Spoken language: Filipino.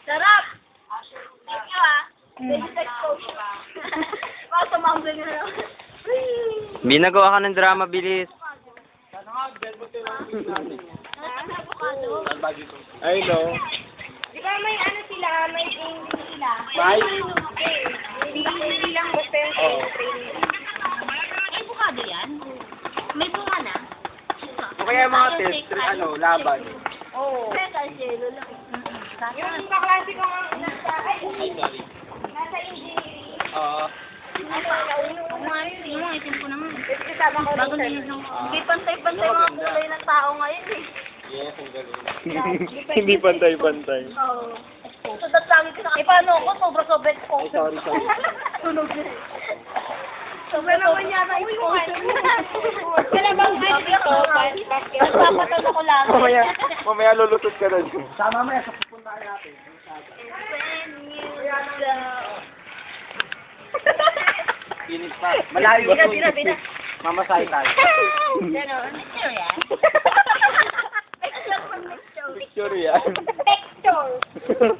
Sarap! Thank you ah. Thank you. Baka sumambal nyo na. Binagawa ka ng drama, bilis. I know. Di ba may ano sila, may training sila? May? Hindi lang basta yung training. May bukado yan? May bunga na? O kaya mga test, laban. Oo. Kasi lang. Yung kaklase ko nga nasa engineering. Oo. Yung mga itim ko naman. Kasama ko bago na yun. Hindi pantay-pantay mga kulay ng tao ngayon eh. Yes, ang galing. Hindi pantay-pantay. Oo. So, that's lagi ko na. Eh, paano ako? Sobra-sobra exposure. Ay, sorry. Tunog din. Sobra naman yata exposure. Kaya bang video ko? Nagpapatan ako lang. Mamaya lulusot ka na dyan. Sama mamaya sa pupuntahan natin. Init pa. Malayo ba ito? Mamasahe tayo. Ganon. Picture yan? Picture. Picture yan. Picture.